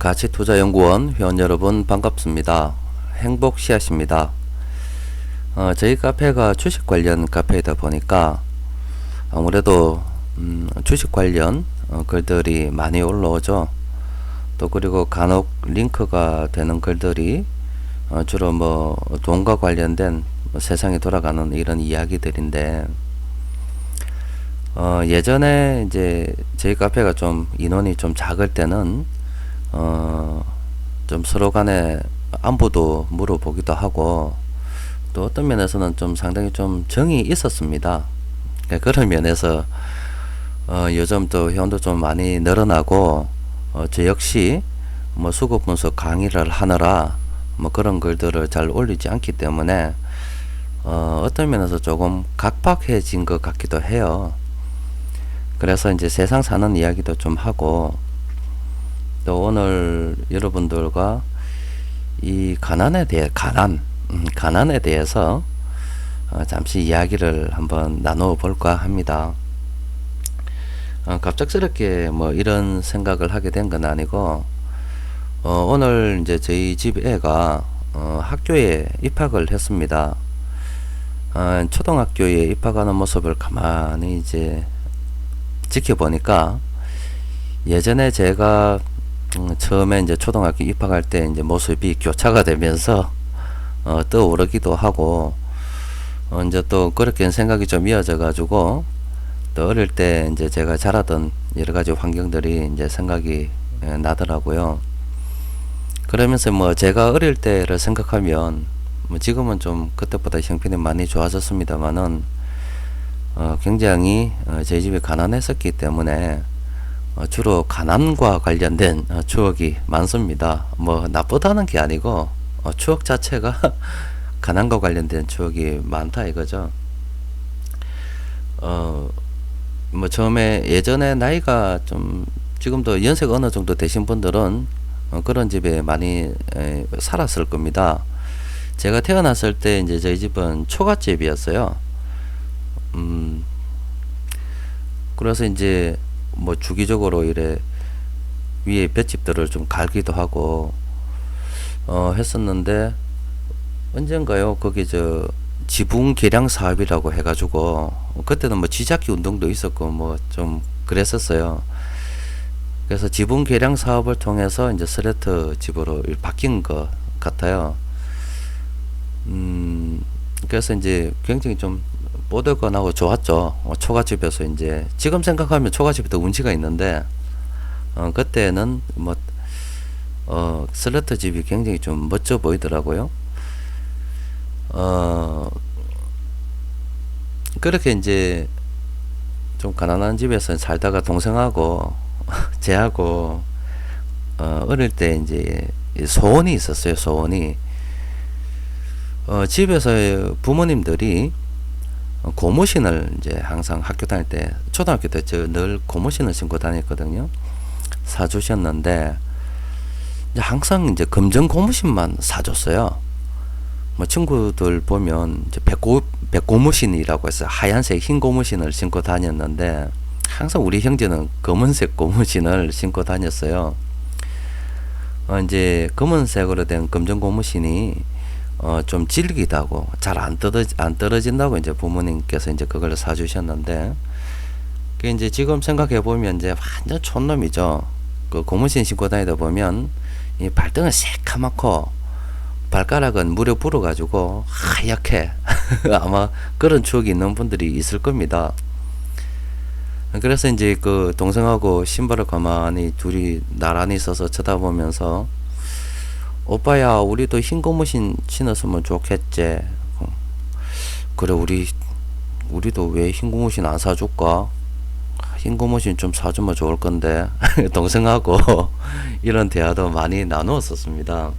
가치투자연구원 회원 여러분 반갑습니다. 행복씨앗입니다. 저희 카페가 주식 관련 카페이다 보니까 아무래도 주식 관련 글들이 많이 올라오죠. 또 그리고 간혹 링크가 되는 글들이 주로 뭐 돈과 관련된 세상이 돌아가는 이런 이야기들인데, 예전에 이제 저희 카페가 좀 인원이 좀 작을 때는 좀 서로 간에 안부도 물어보기도 하고, 또 어떤 면에서는 좀 상당히 좀 정이 있었습니다. 그런 면에서 요즘 또 회원도 좀 많이 늘어나고, 저 역시 뭐 수급 분석 강의를 하느라 뭐 그런 글들을 잘 올리지 않기 때문에 어떤 면에서 조금 각박해진 것 같기도 해요. 그래서 이제 세상 사는 이야기도 좀 하고, 또 오늘 여러분들과 이 가난에 대해서 잠시 이야기를 한번 나누어 볼까 합니다. 갑작스럽게 뭐 이런 생각을 하게 된 건 아니고, 오늘 이제 저희 집 애가 학교에 입학을 했습니다. 초등학교에 입학하는 모습을 가만히 이제 지켜보니까, 예전에 제가 처음에 이제 초등학교 입학할 때 이제 모습이 교차가 되면서 떠오르기도 하고, 이제 또 그렇게 생각이 좀 이어져 가지고, 또 어릴 때 이제 제가 자라던 여러 가지 환경들이 이제 생각이 나더라고요. 그러면서 뭐 제가 어릴 때를 생각하면, 뭐 지금은 좀 그때보다 형편이 많이 좋아졌습니다만은, 굉장히 저희 집이 가난했었기 때문에 주로 가난과 관련된 추억이 많습니다. 뭐 나쁘다는 게 아니고 추억 자체가 가난과 관련된 추억이 많다 이거죠. 뭐 처음에 예전에 나이가 좀, 지금도 연세가 어느 정도 되신 분들은 그런 집에 많이 살았을 겁니다. 제가 태어났을 때 이제 저희 집은 초가집이었어요. 그래서 이제 뭐 주기적으로 이래 위에 볏집들을 좀 갈기도 하고 했었는데, 언젠가요 거기 저 지붕 개량 사업이라고 해가지고, 그때는 뭐 쥐잡기 운동도 있었고 뭐 좀 그랬었어요. 그래서 지붕 개량 사업을 통해서 이제 슬래트 집으로 바뀐 것 같아요. 그래서 이제 굉장히 좀 뽀득거나고 좋았죠. 초가집에서 이제 지금 생각하면 초가집이 더 운치가 있는데, 그때는 뭐 슬래트 집이 굉장히 좀 멋져 보이더라고요. 그렇게 이제 좀 가난한 집에서 살다가 동생하고 제하고 어릴 때 이제 소원이 있었어요. 소원이, 집에서 부모님들이 고무신을 이제 항상 학교 다닐 때, 초등학교 때 저 늘 고무신을 신고 다녔거든요. 사주셨는데, 이제 항상 이제 검정 고무신만 사줬어요. 뭐 친구들 보면 이제 백고무신이라고 해서 하얀색 흰 고무신을 신고 다녔는데, 항상 우리 형제는 검은색 고무신을 신고 다녔어요. 이제 검은색으로 된 검정 고무신이 좀 질기다고, 잘 안 떨어진다고 이제 부모님께서 이제 그걸 사주셨는데, 그 이제 지금 생각해 보면 이제 완전 촌놈이죠. 그 고무신 신고 다니다 보면 이 발등은 새카맣고 발가락은 물에 불어 가지고 하얗게 아마 그런 추억이 있는 분들이 있을 겁니다. 그래서 이제 그 동생하고 신발을 가만히 둘이 나란히 서서 쳐다보면서, 오빠야 우리도 흰 고무신 신었으면 좋겠지. 그래 우리도 왜 흰 고무신 안 사줄까? 흰 고무신 좀 사주면 좋을 건데. 동생하고 이런 대화도 많이 나누었었습니다.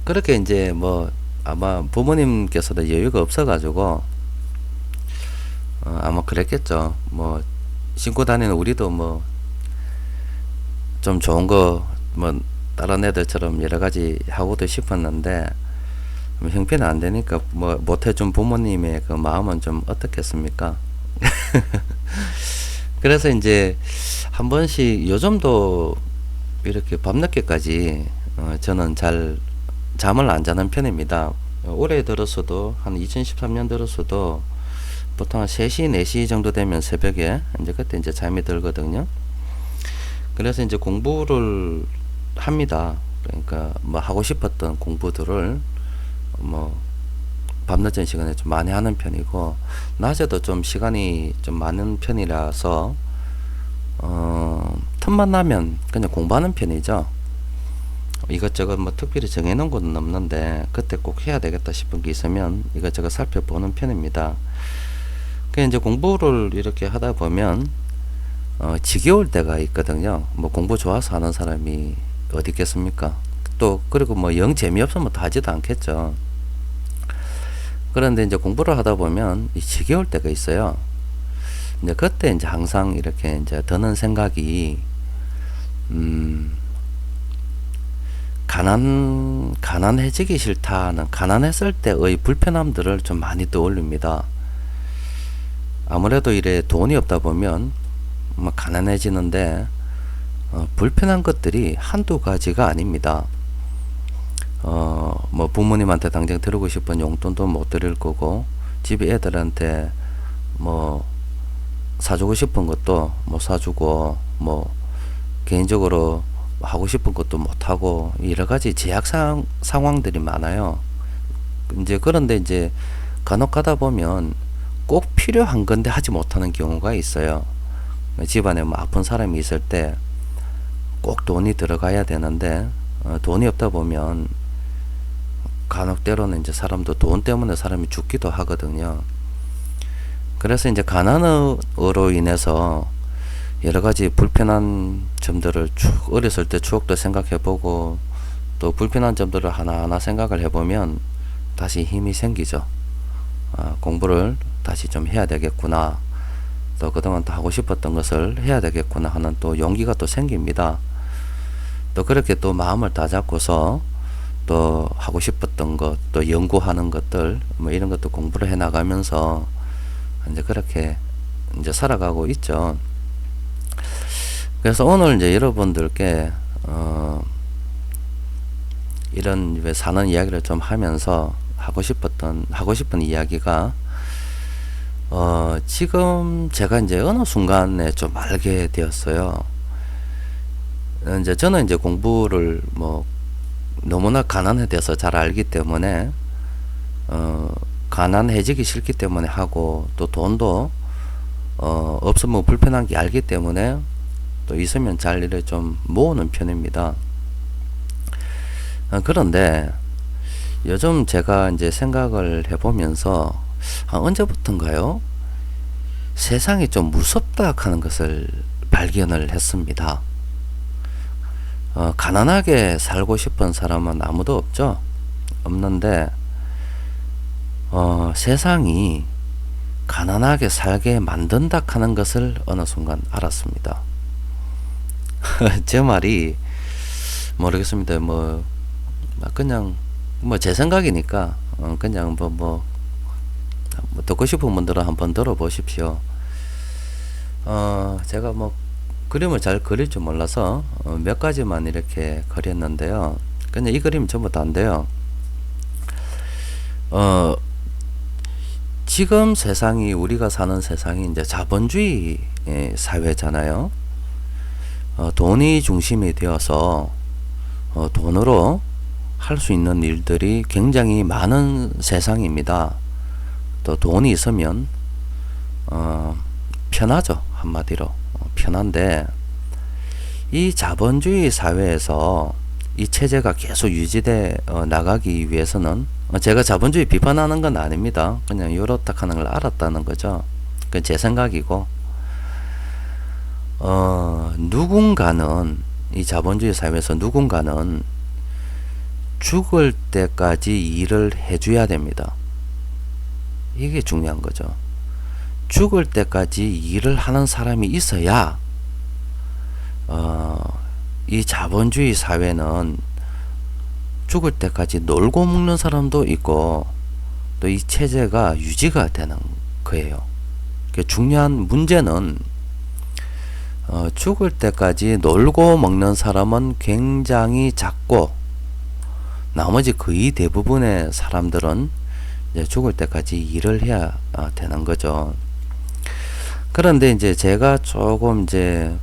그렇게 이제 뭐 아마 부모님께서도 여유가 없어가지고 아마 그랬겠죠. 뭐 신고 다니는 우리도 뭐 좀 좋은 거 뭐 다른 애들처럼 여러 가지 하고도 싶었는데, 뭐 형편이 안 되니까 뭐 못해준 부모님의 그 마음은 좀 어떻겠습니까? 그래서 이제 한 번씩 요즘도 이렇게 밤늦게까지 저는 잘 잠을 안 자는 편입니다. 올해 들어서도 한 2013년 들어서도 보통 한 3시, 4시 정도 되면 새벽에 이제 그때 이제 잠이 들거든요. 그래서 이제 공부를 합니다. 그러니까 뭐 하고 싶었던 공부들을 뭐 밤늦은 시간에 좀 많이 하는 편이고, 낮에도 좀 시간이 좀 많은 편이라서 틈만 나면 그냥 공부하는 편이죠. 이것저것 뭐 특별히 정해놓은 건 없는데 그때 꼭 해야 되겠다 싶은 게 있으면 이것저것 살펴보는 편입니다. 그 이제 공부를 이렇게 하다 보면 지겨울 때가 있거든요. 뭐 공부 좋아서 하는 사람이 어디 있겠습니까? 또 그리고 뭐 영 재미없으면 다 하지도 않겠죠. 그런데 이제 공부를 하다 보면 이 지겨울 때가 있어요. 이제 그때 이제 항상 이렇게 이제 드는 생각이 가난해지기 싫다는, 가난했을 때의 불편함들을 좀 많이 떠올립니다. 아무래도 이래 돈이 없다 보면 뭐 가난해지는데 불편한 것들이 한두 가지가 아닙니다. 뭐 부모님한테 당장 드리고 싶은 용돈도 못 드릴 거고, 집에 애들한테 뭐 사주고 싶은 것도 못 사주고, 뭐 개인적으로 하고 싶은 것도 못 하고, 여러 가지 제약 상황들이 많아요. 이제 그런데 이제 간혹 가다 보면 꼭 필요한 건데 하지 못하는 경우가 있어요. 집안에 뭐 아픈 사람이 있을 때 꼭 돈이 들어가야 되는데 돈이 없다 보면 간혹 때로는 이제 사람도 돈 때문에 사람이 죽기도 하거든요. 그래서 이제 가난으로 인해서 여러 가지 불편한 점들을 쭉 어렸을 때 추억도 생각해보고, 또 불편한 점들을 하나하나 생각을 해보면 다시 힘이 생기죠. 공부를 다시 좀 해야 되겠구나, 또 그동안 또 하고 싶었던 것을 해야 되겠구나 하는 또 용기가 또 생깁니다. 또 그렇게 또 마음을 다잡고서 또 하고 싶었던 것, 또 연구하는 것들, 뭐 이런 것도 공부를 해 나가면서 이제 그렇게 이제 살아가고 있죠. 그래서 오늘 이제 여러분들께 이런 왜 사는 이야기를 좀 하면서 하고 싶은 이야기가, 지금 제가 이제 어느 순간에 좀 알게 되었어요. 이제 저는 이제 공부를 뭐 너무나 가난에 대해서 잘 알기 때문에 가난해지기 싫기 때문에 하고, 또 돈도 없으면 불편한 게 알기 때문에 또 있으면 잘 일을 좀 모으는 편입니다. 그런데 요즘 제가 이제 생각을 해보면서 언제부턴가요? 세상이 좀 무섭다 하는 것을 발견을 했습니다. 가난하게 살고 싶은 사람은 아무도 없죠. 없는데 세상이 가난하게 살게 만든다 하는 것을 어느 순간 알았습니다. 제 말이 모르겠습니다. 뭐 그냥 뭐 제 생각이니까 그냥 뭐 듣고 싶은 분들은 한번 들어보십시오. 제가 뭐 그림을 잘 그릴 줄 몰라서 몇 가지만 이렇게 그렸는데요. 그냥 이 그림은 전부 다인데요. 지금 세상이, 우리가 사는 세상이 이제 자본주의 사회잖아요. 돈이 중심이 되어서 돈으로 할 수 있는 일들이 굉장히 많은 세상입니다. 또 돈이 있으면 편하죠. 한마디로 편한데, 이 자본주의 사회에서 이 체제가 계속 유지돼 나가기 위해서는, 제가 자본주의 비판하는 건 아닙니다. 그냥 이렇다 하는 걸 알았다는 거죠. 그건 제 생각이고, 누군가는, 이 자본주의 사회에서 누군가는 죽을 때까지 일을 해줘야 됩니다. 이게 중요한 거죠. 죽을 때까지 일을 하는 사람이 있어야 이 자본주의 사회는 죽을 때까지 놀고 먹는 사람도 있고, 또 이 체제가 유지가 되는 거예요. 중요한 문제는 죽을 때까지 놀고 먹는 사람은 굉장히 작고, 나머지 거의 대부분의 사람들은 이제 죽을 때까지 일을 해야 되는 거죠. 그런데 이제 제가 조금 이제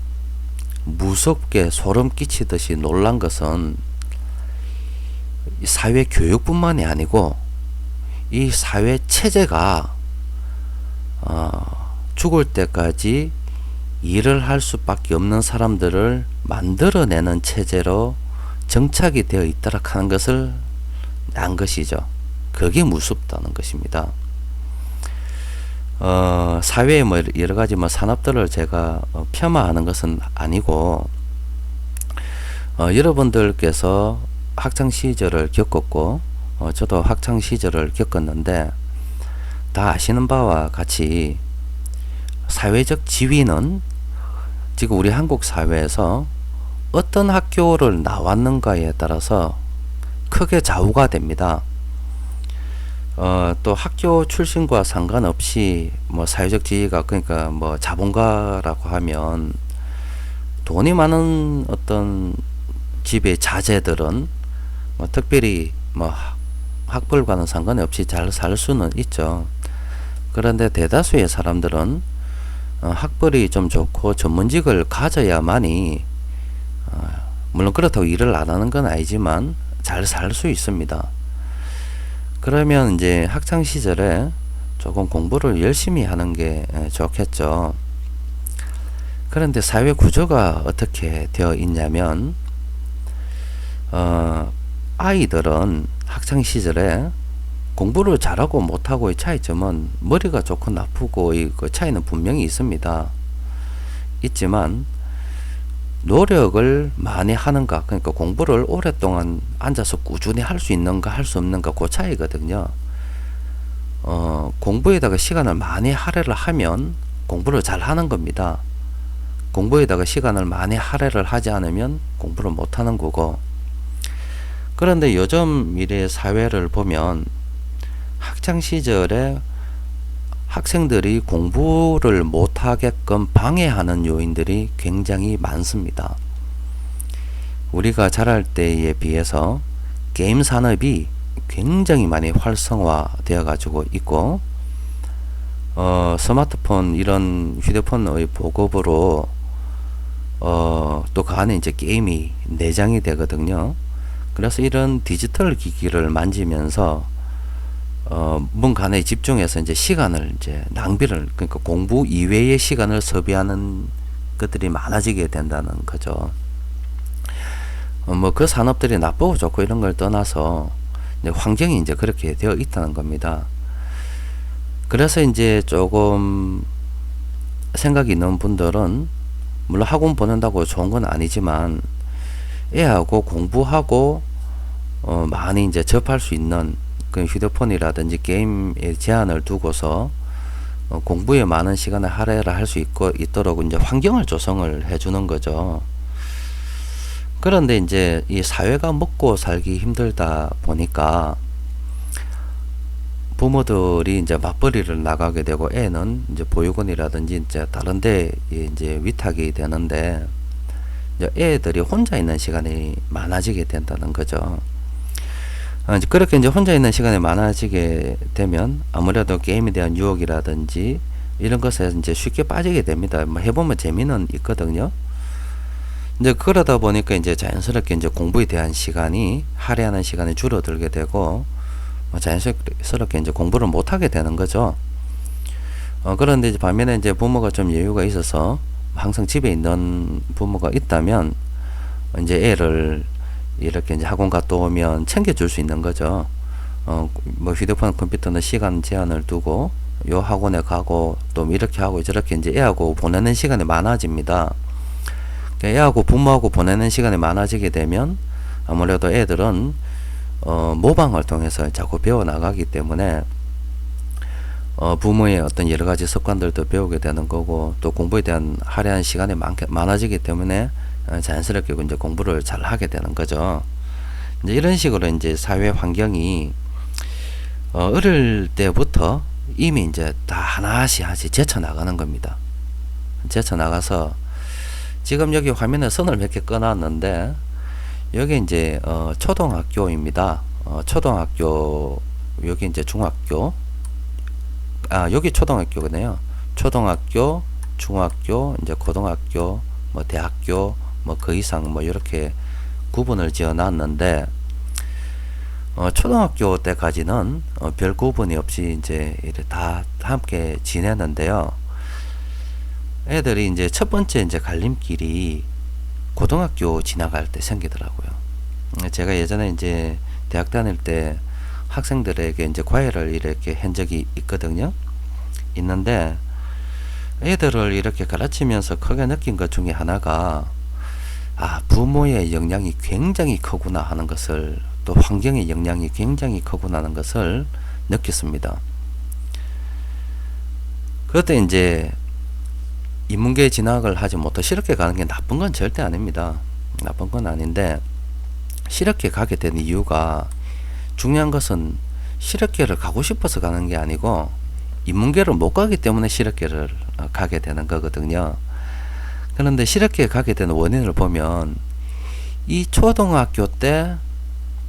무섭게 소름 끼치듯이 놀란 것은 사회 교육뿐만이 아니고 이 사회 체제가 죽을 때까지 일을 할 수밖에 없는 사람들을 만들어내는 체제로 정착이 되어 있도록 하는 것을 안 것이죠. 그게 무섭다는 것입니다. 사회의 뭐 여러 가지 뭐 산업들을 제가 폄하하는 것은 아니고, 여러분들께서 학창 시절을 겪었고, 저도 학창 시절을 겪었는데, 다 아시는 바와 같이 사회적 지위는 지금 우리 한국 사회에서 어떤 학교를 나왔는가에 따라서 크게 좌우가 됩니다. 또 학교 출신과 상관없이 뭐 사회적 지위가, 그러니까 뭐 자본가라고 하면 돈이 많은 어떤 집의 자제들은 뭐 특별히 뭐 학벌과는 상관이 없이 잘 살 수는 있죠. 그런데 대다수의 사람들은 학벌이 좀 좋고 전문직을 가져야만이, 물론 그렇다고 일을 안 하는 건 아니지만 잘 살 수 있습니다. 그러면 이제 학창 시절에 조금 공부를 열심히 하는 게 좋겠죠. 그런데 사회 구조가 어떻게 되어 있냐면, 아이들은 학창 시절에 공부를 잘하고 못하고의 차이점은 머리가 좋고 나쁘고 그 차이는 분명히 있습니다. 있지만 노력을 많이 하는가, 그러니까 공부를 오랫동안 앉아서 꾸준히 할 수 있는가 할 수 없는가, 그 차이거든요. 공부에다가 시간을 많이 할애를 하면 공부를 잘 하는 겁니다. 공부에다가 시간을 많이 할애를 하지 않으면 공부를 못 하는 거고. 그런데 요즘 미래 사회를 보면 학창 시절에 학생들이 공부를 못하게끔 방해하는 요인들이 굉장히 많습니다. 우리가 자랄 때에 비해서 게임 산업이 굉장히 많이 활성화되어 가지고 있고, 스마트폰 이런 휴대폰의 보급으로 또 그 안에 이제 게임이 내장이 되거든요. 그래서 이런 디지털 기기를 만지면서 뭔가 하나에 집중해서 이제 시간을 이제 낭비를, 그러니까 공부 이외의 시간을 소비하는 것들이 많아지게 된다는 거죠. 뭐 그 산업들이 나쁘고 좋고 이런 걸 떠나서 이제 환경이 이제 그렇게 되어 있다는 겁니다. 그래서 이제 조금 생각이 있는 분들은, 물론 학원 보낸다고 좋은 건 아니지만 애하고 공부하고 많이 이제 접할 수 있는 그 휴대폰이라든지 게임에 제한을 두고서 공부에 많은 시간을 할애를 할 수 있도록 이제 환경을 조성을 해주는 거죠. 그런데 이제 이 사회가 먹고 살기 힘들다 보니까 부모들이 이제 맞벌이를 나가게 되고, 애는 이제 보육원이라든지 이제 다른 데 이제 위탁이 되는데, 이제 애들이 혼자 있는 시간이 많아지게 된다는 거죠. 그렇게 이제 혼자 있는 시간이 많아지게 되면 아무래도 게임에 대한 유혹이라든지 이런 것에 이제 쉽게 빠지게 됩니다. 뭐 해보면 재미는 있거든요. 이제 그러다 보니까 이제 자연스럽게 이제 공부에 대한 시간이, 할애하는 시간이 줄어들게 되고, 자연스럽게 이제 공부를 못하게 되는 거죠. 그런데 이제 반면에 이제 부모가 좀 여유가 있어서 항상 집에 있는 부모가 있다면, 이제 애를 이렇게 이제 학원 갔다 오면 챙겨줄 수 있는 거죠. 뭐 휴대폰, 컴퓨터는 시간 제한을 두고 요 학원에 가고 또 이렇게 하고 저렇게 이제 애하고 보내는 시간이 많아집니다. 애하고 부모하고 보내는 시간이 많아지게 되면 아무래도 애들은 모방을 통해서 자꾸 배워 나가기 때문에 부모의 어떤 여러 가지 습관들도 배우게 되는 거고, 또 공부에 대한 할애한 시간이 많아지기 때문에 자연스럽게 이제 공부를 잘 하게 되는 거죠. 이제 이런 식으로 이제 사회 환경이 어릴 때부터 이미 이제 다 하나씩 제쳐 나가는 겁니다. 제쳐 나가서 지금 여기 화면에 선을 몇 개 꺼놨는데 여기 이제 초등학교입니다. 초등학교, 여기 이제 중학교, 여기 초등학교거든요. 초등학교, 중학교, 이제 고등학교, 뭐 대학교, 뭐 그 이상 뭐 이렇게 구분을 지어 놨는데, 초등학교 때까지는 별 구분이 없이 이제 이렇게 다 함께 지내는데요. 애들이 이제 첫 번째 이제 갈림길이 고등학교 지나갈 때 생기더라고요. 제가 예전에 이제 대학 다닐 때 학생들에게 이제 과외를 이렇게 한 적이 있거든요. 있는데 애들을 이렇게 가르치면서 크게 느낀 것 중에 하나가, 부모의 영향이 굉장히 크구나 하는 것을, 또 환경의 영향이 굉장히 크구나 하는 것을 느꼈습니다. 그때 이제 인문계 진학을 하지 못해 실업계 가는 게 나쁜 건 절대 아닙니다. 나쁜 건 아닌데, 실업계 가게 된 이유가, 중요한 것은 실업계를 가고 싶어서 가는 게 아니고 인문계를 못 가기 때문에 실업계를 가게 되는 거거든요. 그런데 실업계에 가게 되는 원인을 보면, 이 초등학교 때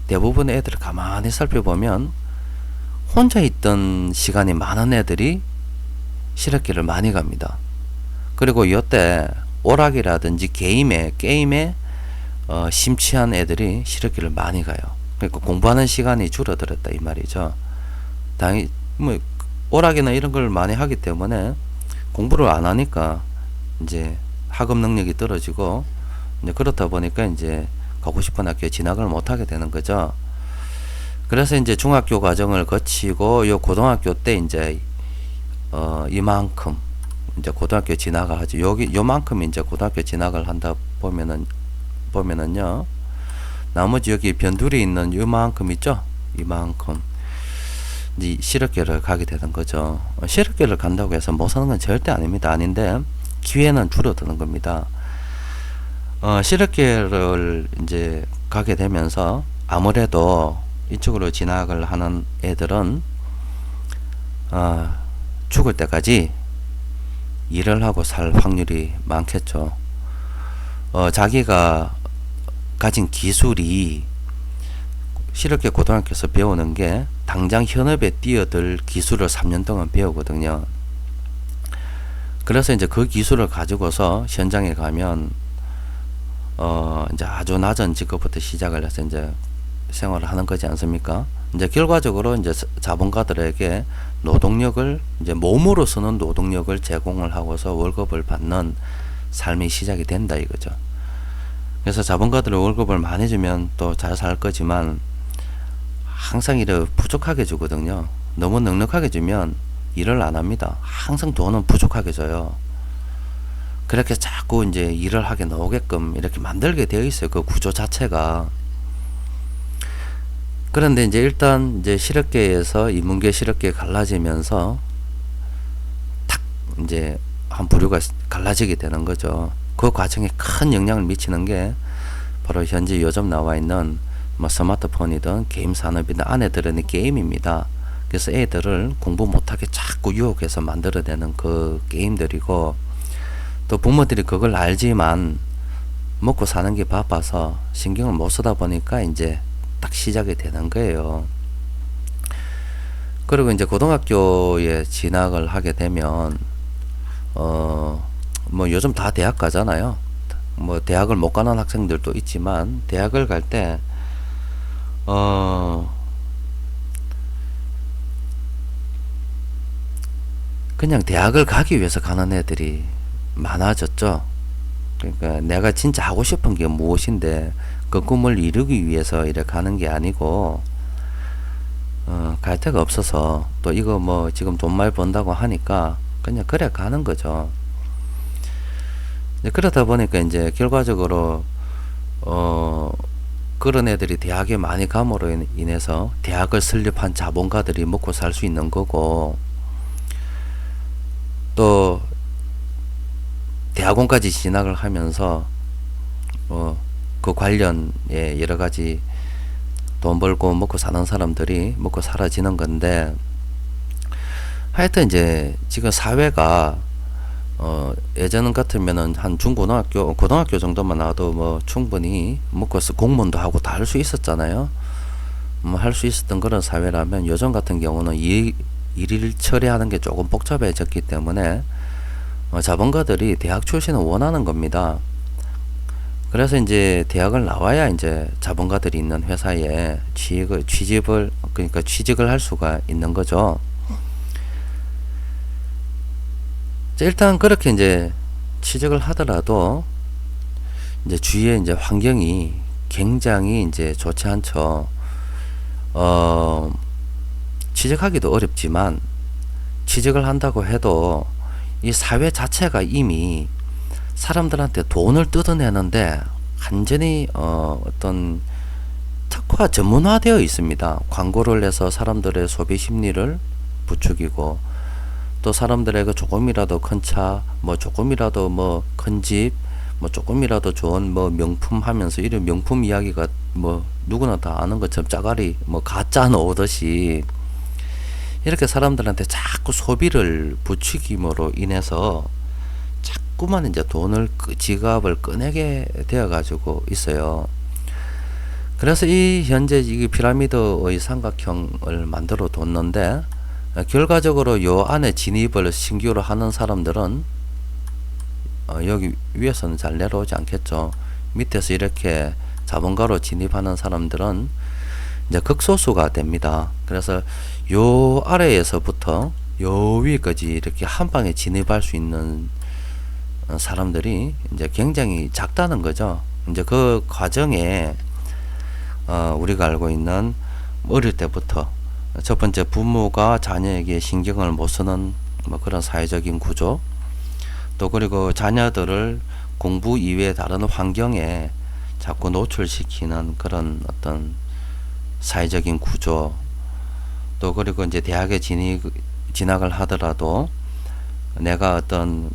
대부분의 애들을 가만히 살펴보면 혼자 있던 시간이 많은 애들이 실업계를 많이 갑니다. 그리고 이때 오락이라든지 게임에 심취한 애들이 실업계를 많이 가요. 그러니까 공부하는 시간이 줄어들었다 이 말이죠. 당연히 뭐 오락이나 이런 걸 많이 하기 때문에 공부를 안 하니까 이제 학업 능력이 떨어지고, 이제 그렇다 보니까 이제 가고 싶은 학교에 진학을 못 하게 되는 거죠. 그래서 이제 중학교 과정을 거치고 요 고등학교 때 이제 이만큼 이제 고등학교 진학을 하죠. 여기 요만큼 이제 고등학교 진학을 한다 보면은요, 나머지 여기 변두리 있는 요만큼 있죠. 이만큼 이제 실업계를 가게 되는 거죠. 실업계를 간다고 해서 못 사는 건 절대 아닙니다. 아닌데 기회는 줄어드는 겁니다. 실업계를 이제 가게 되면서 아무래도 이쪽으로 진학을 하는 애들은 죽을 때까지 일을 하고 살 확률이 많겠죠. 자기가 가진 기술이, 실업계 고등학교에서 배우는 게 당장 현업에 뛰어들 기술을 3년 동안 배우거든요. 그래서 이제 그 기술을 가지고서 현장에 가면 이제 아주 낮은 직급부터 시작을 해서 이제 생활을 하는 거지 않습니까? 이제 결과적으로 이제 자본가들에게 노동력을, 이제 몸으로 쓰는 노동력을 제공을 하고서 월급을 받는 삶이 시작이 된다 이거죠. 그래서 자본가들은 월급을 많이 주면 또 잘 살 거지만 항상 일을 부족하게 주거든요. 너무 넉넉하게 주면 일을 안 합니다. 항상 돈은 부족하게 줘요. 그렇게 자꾸 이제 일을 하게 나오게끔 이렇게 만들게 되어 있어요. 그 구조 자체가. 그런데 이제 일단 이제 실업계에서 인문계 실업계에 갈라지면서 탁 이제 한 부류가 갈라지게 되는 거죠. 그 과정에 큰 영향을 미치는 게 바로 현재 요즘 나와 있는 뭐 스마트폰이든 게임 산업이든 안에 들어있는 게임입니다. 그래서 애들을 공부 못하게 자꾸 유혹해서 만들어내는 그 게임들이고, 또 부모들이 그걸 알지만 먹고 사는 게 바빠서 신경을 못 쓰다 보니까 이제 딱 시작이 되는 거예요. 그리고 이제 고등학교에 진학을 하게 되면 뭐 요즘 다 대학 가잖아요. 뭐 대학을 못 가는 학생들도 있지만, 대학을 갈 때 그냥 대학을 가기 위해서 가는 애들이 많아졌죠. 그러니까 내가 진짜 하고 싶은 게 무엇인데 그 꿈을 이루기 위해서 이렇게 가는 게 아니고, 갈 데가 없어서, 또 이거 뭐 지금 돈 많이 번다고 하니까 그냥 그래 가는 거죠. 그러다 보니까 이제 결과적으로 그런 애들이 대학에 많이 감으로 인해서 대학을 설립한 자본가들이 먹고 살 수 있는 거고, 또 대학원까지 진학을 하면서 그 관련에 여러 가지 돈 벌고 먹고 사는 사람들이 먹고 사라지는 건데, 하여튼 이제 지금 사회가 예전 같으면은 한 중고등학교, 고등학교 정도만 나와도 뭐 충분히 먹고 공무원도 하고 다 할 수 있었잖아요. 뭐 할 수 있었던 그런 사회라면 요즘 같은 경우는 일일 처리하는 게 조금 복잡해졌기 때문에 자본가들이 대학 출신을 원하는 겁니다. 그래서 이제 대학을 나와야 이제 자본가들이 있는 회사에 그러니까 취직을 할 수가 있는 거죠. 일단 그렇게 이제 취직을 하더라도 이제 주위에 이제 환경이 굉장히 이제 좋지 않죠. 취직하기도 어렵지만 취직을 한다고 해도 이 사회 자체가 이미 사람들한테 돈을 뜯어내는데 완전히 어떤 특화 전문화되어 있습니다. 광고를 해서 사람들의 소비 심리를 부추기고 또 사람들에게 조금이라도 큰 차, 뭐 조금이라도 뭐 큰 집, 뭐 조금이라도 좋은 뭐 명품 하면서 이런 명품 이야기가 뭐 누구나 다 아는 것처럼 짜가리 뭐 가짜 넣듯이 이렇게 사람들한테 자꾸 소비를 부추김으로 인해서 자꾸만 이제 돈을 지갑을 꺼내게 되어 가지고 있어요. 그래서 이 현재 이 피라미드의 삼각형을 만들어 뒀는데 결과적으로 요 안에 진입을 신규로 하는 사람들은 여기 위에서는 잘 내려오지 않겠죠. 밑에서 이렇게 자본가로 진입하는 사람들은 이제 극소수가 됩니다. 그래서 요 아래에서부터 요 위까지 이렇게 한 방에 진입할 수 있는 사람들이 이제 굉장히 작다는 거죠. 이제 그 과정에 우리가 알고 있는 어릴 때부터 첫 번째 부모가 자녀에게 신경을 못 쓰는 뭐 그런 사회적인 구조, 또 그리고 자녀들을 공부 이외의 다른 환경에 자꾸 노출시키는 그런 어떤 사회적인 구조, 또 그리고 이제 대학에 진학을 하더라도 내가 어떤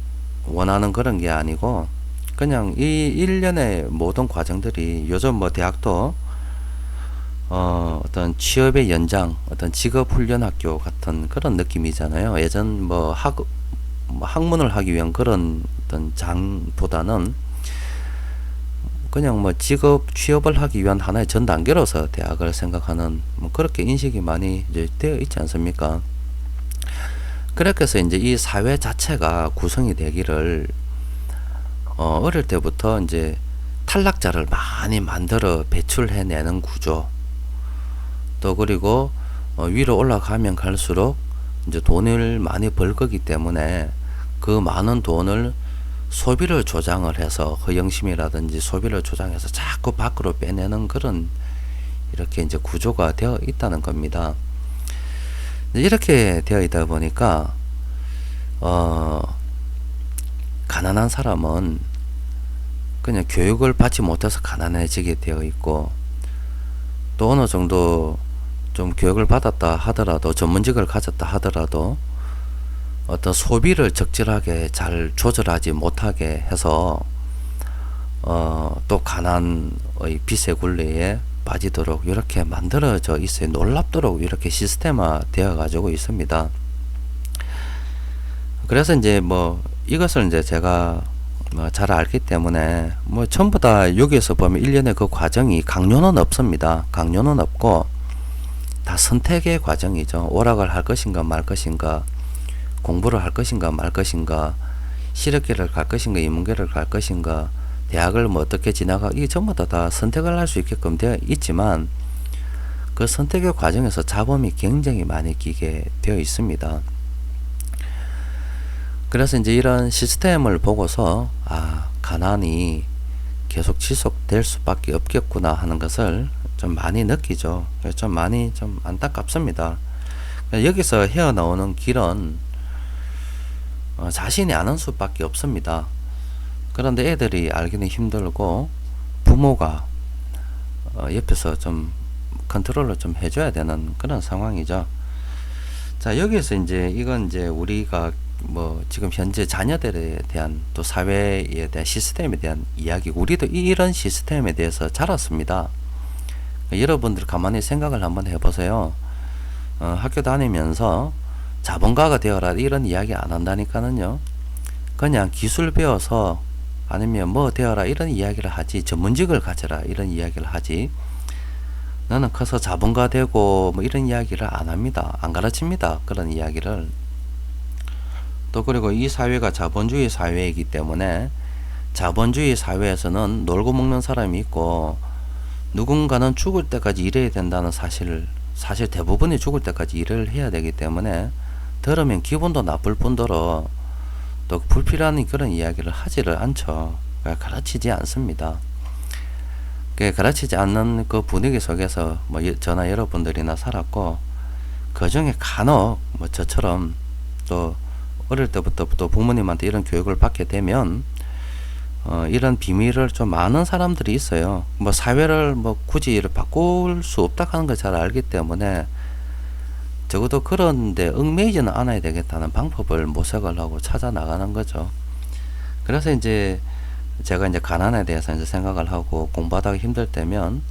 원하는 그런 게 아니고 그냥 이 일련의 모든 과정들이 요즘 뭐 대학도 어떤 취업의 연장, 어떤 직업훈련학교 같은 그런 느낌이잖아요. 예전 뭐 학문을 하기 위한 그런 어떤 장보다는 그냥 뭐 취업을 하기 위한 하나의 전 단계로서 대학을 생각하는 뭐 그렇게 인식이 많이 이제 되어 있지 않습니까? 그렇게 해서 이제 이 사회 자체가 구성이 되기를 어릴 때부터 이제 탈락자를 많이 만들어 배출해내는 구조, 또 그리고 위로 올라가면 갈수록 이제 돈을 많이 벌 거기 때문에 그 많은 돈을 소비를 조장을 해서 허영심이라든지 소비를 조장해서 자꾸 밖으로 빼내는 그런 이렇게 이제 구조가 되어 있다는 겁니다. 이렇게 되어 있다 보니까 가난한 사람은 그냥 교육을 받지 못해서 가난해지게 되어 있고, 또 어느 정도 좀 교육을 받았다 하더라도 전문직을 가졌다 하더라도 어떤 소비를 적절하게 잘 조절하지 못하게 해서 또 가난의 빚의 굴레에 빠지도록 이렇게 만들어져 있어요. 놀랍도록 이렇게 시스템화 되어 가지고 있습니다. 그래서 이제 뭐 이것을 이제 제가 잘 알기 때문에 뭐 전부 다 여기에서 보면 일련의 그 과정이 강요는 없습니다. 강요는 없고 다 선택의 과정이죠. 오락을 할 것인가 말 것인가, 공부를 할 것인가 말 것인가, 실업계를 갈 것인가 인문계를 갈 것인가, 대학을 뭐 어떻게 이게 전부 다 선택을 할 수 있게끔 되어 있지만 그 선택의 과정에서 잡음이 굉장히 많이 끼게 되어 있습니다. 그래서 이제 이런 시스템을 보고서 가난이 계속 지속될 수밖에 없겠구나 하는 것을 좀 많이 느끼죠. 좀 많이 좀 안타깝습니다. 여기서 헤어나오는 길은 자신이 아는 수밖에 없습니다. 그런데 애들이 알기는 힘들고 부모가 옆에서 좀 컨트롤을 좀 해줘야 되는 그런 상황이죠. 자, 여기서 이제 이건 이제 우리가 뭐 지금 현재 자녀들에 대한 또 사회에 대한 시스템에 대한 이야기, 우리도 이런 시스템에 대해서 자랐습니다. 여러분들 가만히 생각을 한번 해보세요. 학교 다니면서 자본가가 되어라 이런 이야기 안 한다니까는요. 그냥 기술 배워서 아니면 뭐 되어라 이런 이야기를 하지, 전문직을 가져라 이런 이야기를 하지, 너는 커서 자본가 되고 뭐 이런 이야기를 안 합니다. 안 가르칩니다. 그런 이야기를. 또 그리고 이 사회가 자본주의 사회이기 때문에 자본주의 사회에서는 놀고 먹는 사람이 있고 누군가는 죽을 때까지 일해야 된다는 사실 대부분이 죽을 때까지 일을 해야 되기 때문에 들으면 기분도 나쁠 뿐더러 또 불필요한 그런 이야기를 하지를 않죠. 가르치지 않습니다. 가르치지 않는 그 분위기 속에서 뭐 저나 여러분들이나 살았고, 그 중에 간혹 뭐 저처럼 또 어릴 때부터 또 부모님한테 이런 교육을 받게 되면 이런 비밀을 좀 아는 사람들이 있어요. 뭐 사회를 뭐 굳이 바꿀 수 없다 하는 걸 잘 알기 때문에 적어도 그런데 얽매이지는 않아야 되겠다는 방법을 모색을 하고 찾아 나가는 거죠. 그래서 이제 제가 이제 가난에 대해서 이제 생각을 하고 공부하다가 힘들 때면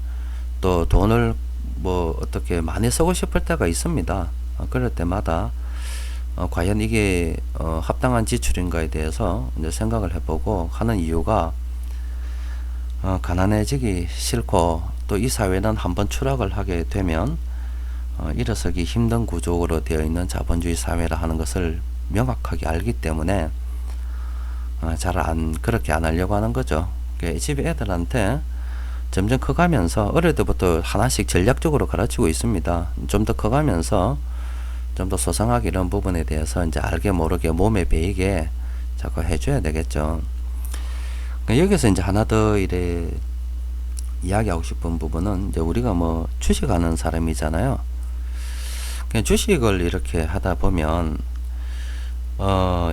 또 돈을 뭐 어떻게 많이 쓰고 싶을 때가 있습니다. 그럴 때마다 과연 이게 합당한 지출인가에 대해서 이제 생각을 해보고 하는 이유가, 가난해지기 싫고 또 이 사회는 한번 추락을 하게 되면 일어서기 힘든 구조로 되어 있는 자본주의 사회라 하는 것을 명확하게 알기 때문에 그렇게 안 하려고 하는 거죠. 집에 애들한테 점점 커가면서 어릴 때부터 하나씩 전략적으로 가르치고 있습니다. 좀 더 커가면서 좀 더 소상하게 이런 부분에 대해서 이제 알게 모르게 몸에 배이게 자꾸 해줘야 되겠죠. 여기서 이제 하나 더 이야기하고 싶은 부분은, 이제 우리가 뭐 주식하는 사람이잖아요. 그냥 주식을 이렇게 하다 보면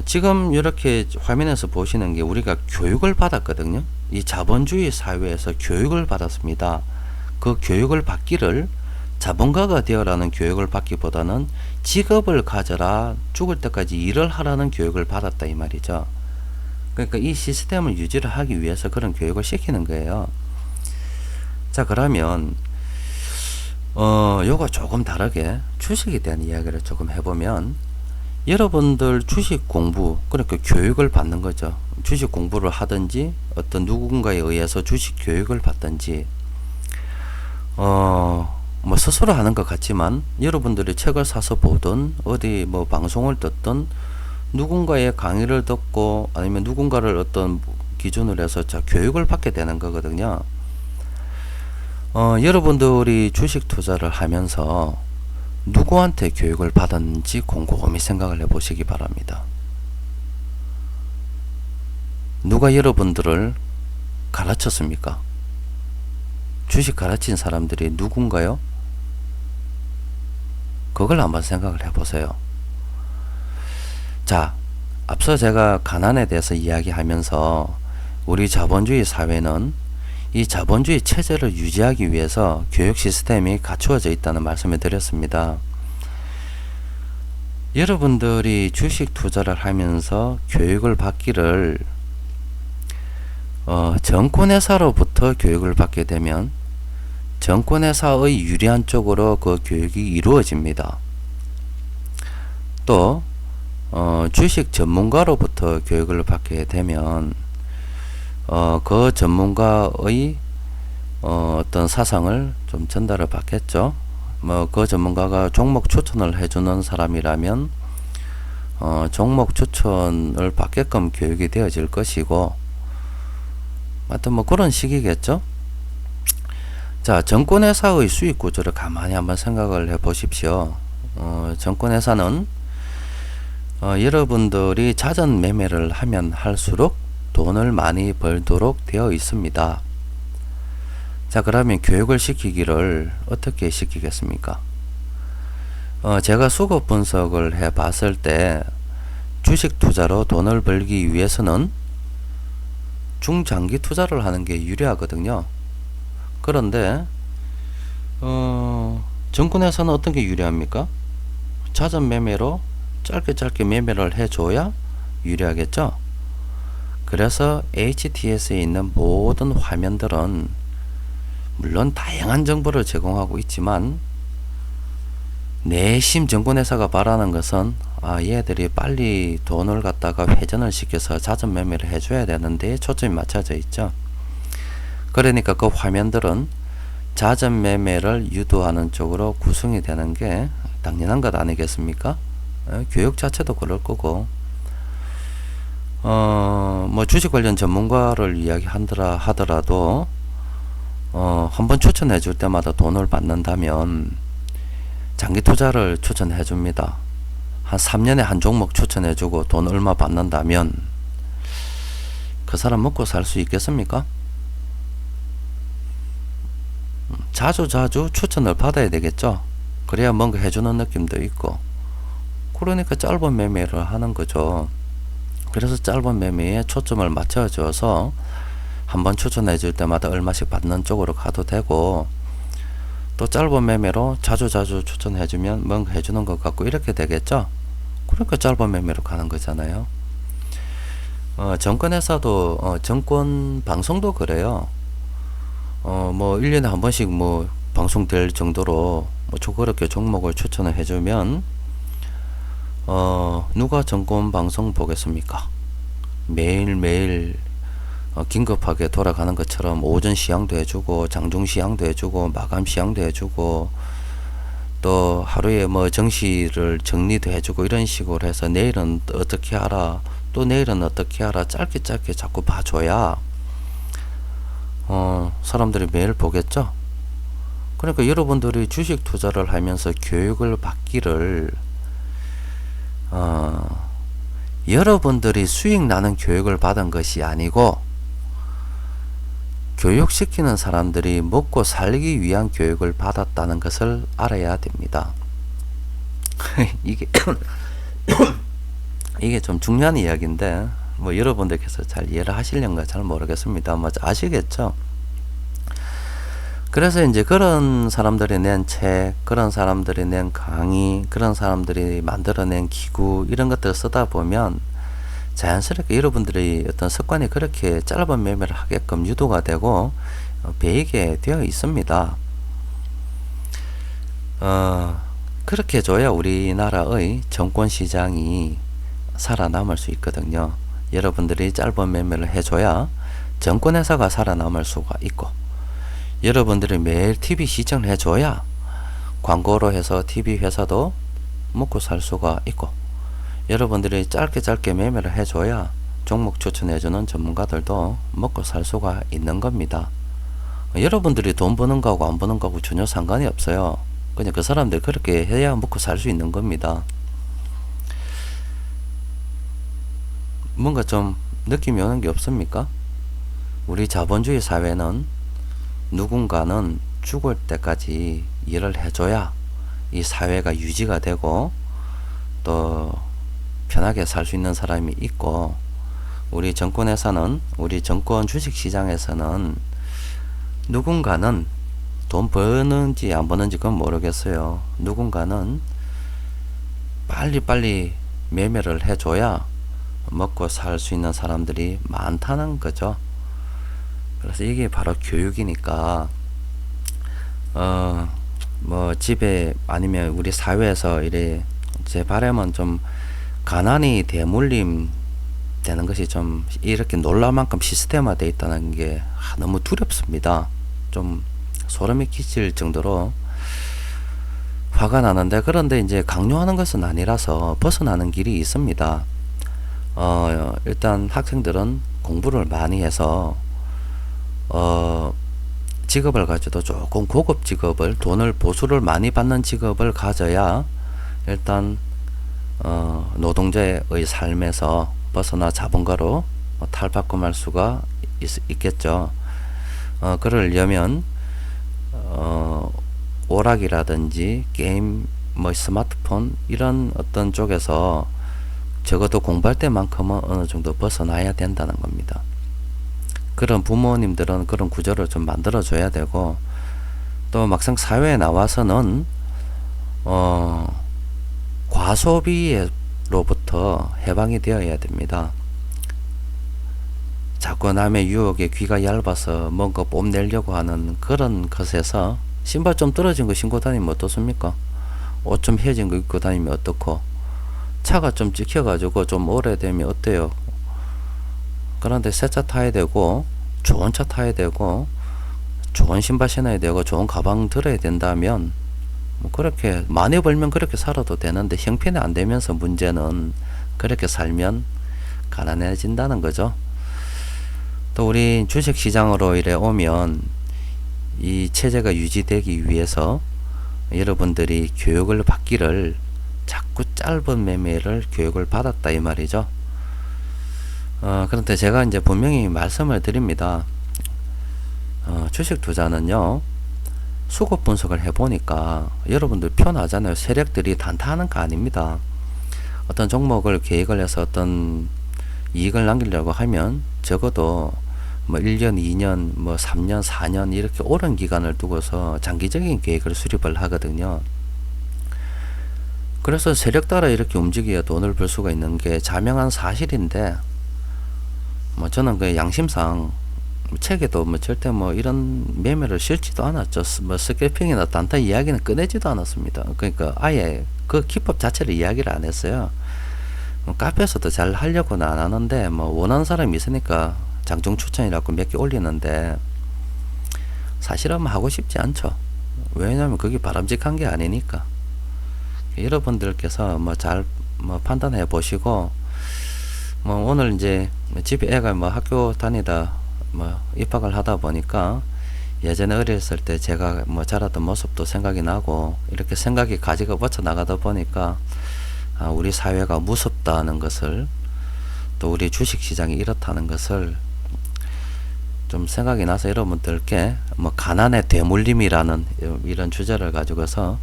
지금 이렇게 화면에서 보시는 게 우리가 교육을 받았거든요. 이 자본주의 사회에서 교육을 받았습니다. 그 교육을 받기를 자본가가 되어라는 교육을 받기보다는 직업을 가져라, 죽을 때까지 일을 하라는 교육을 받았다 이 말이죠. 그러니까 이 시스템을 유지를 하기 위해서 그런 교육을 시키는 거예요. 자, 그러면 요거 조금 다르게 주식에 대한 이야기를 조금 해보면, 여러분들 주식 공부, 그러니까 교육을 받는 거죠. 주식 공부를 하든지 어떤 누군가에 의해서 주식 교육을 받든지 뭐 스스로 하는 것 같지만 여러분들이 책을 사서 보든 어디 뭐 방송을 듣든 누군가의 강의를 듣고 아니면 누군가를 어떤 기준으로 해서 교육을 받게 되는 거거든요. 여러분들이 주식 투자를 하면서 누구한테 교육을 받았는지 곰곰이 생각을 해 보시기 바랍니다. 누가 여러분들을 가르쳤습니까? 주식 가르친 사람들이 누군가요? 그걸 한번 생각을 해보세요. 자, 앞서 제가 가난에 대해서 이야기하면서 우리 자본주의 사회는 이 자본주의 체제를 유지하기 위해서 교육 시스템이 갖추어져 있다는 말씀을 드렸습니다. 여러분들이 주식 투자를 하면서 교육을 받기를 정권회사로부터 교육을 받게 되면 정권회사의 유리한 쪽으로 그 교육이 이루어집니다. 또 주식 전문가로부터 교육을 받게 되면 그 전문가의 어떤 사상을 좀 전달을 받겠죠. 뭐 그 전문가가 종목 추천을 해주는 사람이라면 종목 추천을 받게끔 교육이 되어질 것이고, 하여튼 뭐 그런 식이겠죠. 자, 정권회사의 수익 구조를 가만히 한번 생각을 해 보십시오. 정권회사는 여러분들이 자전 매매를 하면 할수록 돈을 많이 벌도록 되어 있습니다. 자, 그러면 교육을 시키기를 어떻게 시키겠습니까? 제가 수급 분석을 해 봤을 때 주식 투자로 돈을 벌기 위해서는 중장기 투자를 하는 게 유리하거든요. 그런데 정권에서는 어떤 게 유리합니까? 자전 매매로 짧게 매매를 해줘야 유리하겠죠. 그래서 HTS에 있는 모든 화면들은 물론 다양한 정보를 제공하고 있지만 내심 정권회사가 바라는 것은 얘들이 빨리 돈을 갖다가 회전을 시켜서 자전 매매를 해줘야 되는데 초점이 맞춰져 있죠. 그러니까 그 화면들은 자전 매매를 유도하는 쪽으로 구성이 되는 게 당연한 것 아니겠습니까? 교육 자체도 그럴 거고, 뭐 주식 관련 전문가를 이야기한다 하더라도 한번 추천해 줄 때마다 돈을 받는다면 장기 투자를 추천해 줍니다. 한 3년에 한 종목 추천해 주고 돈 얼마 받는다면 그 사람 먹고 살 수 있겠습니까? 자주 추천을 받아야 되겠죠. 그래야 뭔가 해주는 느낌도 있고, 그러니까 짧은 매매를 하는 거죠. 그래서 짧은 매매에 초점을 맞춰줘서 한번 추천해 줄 때마다 얼마씩 받는 쪽으로 가도 되고, 또 짧은 매매로 자주 추천해 주면 뭔가 해주는 것 같고 이렇게 되겠죠. 그러니까 짧은 매매로 가는 거잖아요. 정권회사도 정권 방송도 그래요. 뭐 1년에 한 번씩 뭐 방송될 정도로 뭐 조그렇게 종목을 추천을 해주면 누가 정권 방송 보겠습니까? 매일매일 긴급하게 돌아가는 것처럼 오전 시향도 해주고 장중 시향도 해주고 마감 시향도 해주고 또 하루에 뭐 정시를 정리도 해주고 이런 식으로 해서 내일은 어떻게 하라, 또 내일은 어떻게 하라, 짧게 자꾸 봐줘야 사람들이 매일 보겠죠. 그러니까 여러분들이 주식 투자를 하면서 교육을 받기를 여러분들이 수익 나는 교육을 받은 것이 아니고 교육시키는 사람들이 먹고 살기 위한 교육을 받았다는 것을 알아야 됩니다. 이게 좀 중요한 이야기인데 뭐 여러분들께서 잘 이해를 하시려는가 잘 모르겠습니다. 뭐 아시겠죠? 그래서 이제 그런 사람들이 낸 책, 그런 사람들이 낸 강의, 그런 사람들이 만들어낸 기구 이런 것들을 쓰다 보면 자연스럽게 여러분들의 어떤 습관이 그렇게 짧은 매매를 하게끔 유도가 되고 배이게 되어 있습니다. 그렇게 해줘야 우리나라의 정권시장이 살아남을 수 있거든요. 여러분들이 짧은 매매를 해줘야 정권회사가 살아남을 수가 있고, 여러분들이 매일 TV 시청을 해줘야 광고로 해서 TV 회사도 먹고 살 수가 있고, 여러분들이 짧게 매매를 해줘야 종목 추천해주는 전문가들도 먹고 살 수가 있는 겁니다. 여러분들이 돈 버는 거하고 안 버는 거하고 전혀 상관이 없어요. 그냥 그 사람들 그렇게 해야 먹고 살 수 있는 겁니다. 뭔가 좀 느낌이 오는 게 없습니까? 우리 자본주의 사회는 누군가는 죽을 때까지 일을 해줘야 이 사회가 유지가 되고 또 편하게 살 수 있는 사람이 있고, 우리 정권에서는, 우리 정권 주식시장에서는 누군가는 돈 버는지 안 버는지 그건 모르겠어요. 누군가는 빨리 매매를 해줘야 먹고 살 수 있는 사람들이 많다는 거죠. 그래서 이게 바로 교육이니까 뭐 집에 아니면 우리 사회에서 이래 제 바람은 좀 가난이 대물림 되는 것이 좀 이렇게 놀랄 만큼 시스템화 되어 있다는 게 너무 두렵습니다. 좀 소름이 끼칠 정도로 화가 나는데, 그런데 이제 강요하는 것은 아니라서 벗어나는 길이 있습니다. 일단 학생들은 공부를 많이 해서 직업을 가져도 조금 고급 직업을, 돈을 보수를 많이 받는 직업을 가져야 일단 노동자의 삶에서 벗어나 자본가로 탈바꿈할 수가 있겠죠. 그러려면 오락이라든지 게임, 뭐 스마트폰 이런 어떤 쪽에서 적어도 공부할 때만큼은 어느 정도 벗어나야 된다는 겁니다. 그런 부모님들은 그런 구조를 좀 만들어 줘야 되고, 또 막상 사회에 나와서는 과소비로부터 해방이 되어야 됩니다. 자꾸 남의 유혹에 귀가 얇아서 뭔가 뽐내려고 하는 그런 것에서 신발 좀 떨어진 거 신고 다니면 어떻습니까? 옷 좀 휘어진 거 입고 다니면 어떻고, 차가 좀 찍혀가지고 좀 오래되면 어때요? 그런데 새 차 타야 되고, 좋은 차 타야 되고, 좋은 신발 신어야 되고, 좋은 가방 들어야 된다면, 뭐 그렇게 많이 벌면 그렇게 살아도 되는데 형편이 안 되면서 문제는 그렇게 살면 가난해진다는 거죠. 또 우리 주식시장으로 이래 오면 이 체제가 유지되기 위해서 여러분들이 교육을 받기를 자꾸 짧은 매매를 교육을 받았다 이 말이죠. 그런데 제가 이제 분명히 말씀을 드립니다. 주식 투자는요, 수급 분석을 해보니까 여러분들 표나잖아요. 세력들이 단타하는 거 아닙니다. 어떤 종목을 계획을 해서 어떤 이익을 남기려고 하면 적어도 뭐 1년, 2년, 뭐 3년, 4년 이렇게 오랜 기간을 두고서 장기적인 계획을 수립을 하거든요. 그래서 세력 따라 이렇게 움직여야 돈을 벌 수가 있는 게 자명한 사실인데, 뭐 저는 그 양심상 책에도 뭐 절대 뭐 이런 매매를 실지도 않았죠. 뭐 스캘핑이나 단타 이야기는 꺼내지도 않았습니다. 그러니까 아예 그 기법 자체를 이야기를 안 했어요. 뭐 카페에서도 잘 하려고는 안 하는데, 뭐 원하는 사람이 있으니까 장중 추천이라고 몇 개 올리는데 사실은 뭐 하고 싶지 않죠. 왜냐면 그게 바람직한 게 아니니까. 여러분들께서 뭐 잘 뭐 판단해 보시고, 뭐 오늘 이제 집에 애가 뭐 학교 다니다 뭐 입학을 하다 보니까 예전에 어렸을 때 제가 뭐 자랐던 모습도 생각이 나고, 이렇게 생각이 가지가 뻗쳐 나가다 보니까 우리 사회가 무섭다는 것을, 또 우리 주식시장이 이렇다는 것을 좀 생각이 나서 여러분들께 뭐 가난의 대물림이라는 이런 주제를 가지고서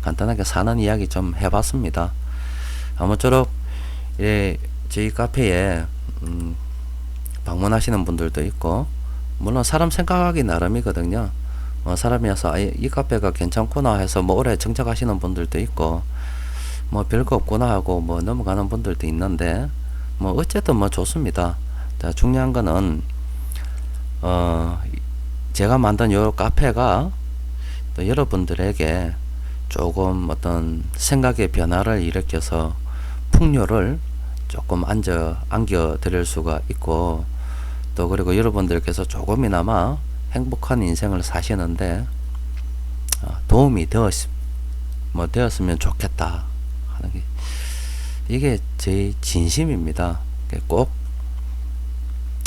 간단하게 사는 이야기 좀 해봤습니다. 아무쪼록 저희 카페에 방문하시는 분들도 있고, 물론 사람 생각하기 나름이거든요. 사람이어서 이 카페가 괜찮구나 해서 뭐 오래 정착하시는 분들도 있고, 뭐 별거 없구나 하고 뭐 넘어가는 분들도 있는데, 뭐 어쨌든 뭐 좋습니다. 자, 중요한 거는 제가 만든 요 카페가 또 여러분들에게 조금 어떤 생각의 변화를 일으켜서 풍요를 조금 안겨 드릴 수가 있고, 또 그리고 여러분들께서 조금이나마 행복한 인생을 사시는데 도움이 되었으면 좋겠다 하는 게, 이게 제 진심입니다. 꼭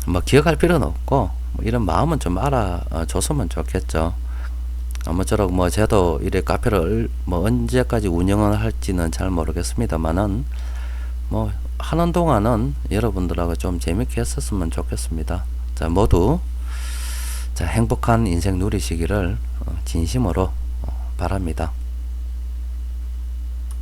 뭐 기억할 필요는 없고, 뭐 이런 마음은 좀 알아줬으면 좋겠죠. 아무쪼록 뭐 저도 이래 카페를 뭐 언제까지 운영을 할지는 잘 모르겠습니다만은, 뭐 하는 동안은 여러분들하고 좀 재밌게 했었으면 좋겠습니다. 자, 모두 자 행복한 인생 누리시기를 진심으로 바랍니다.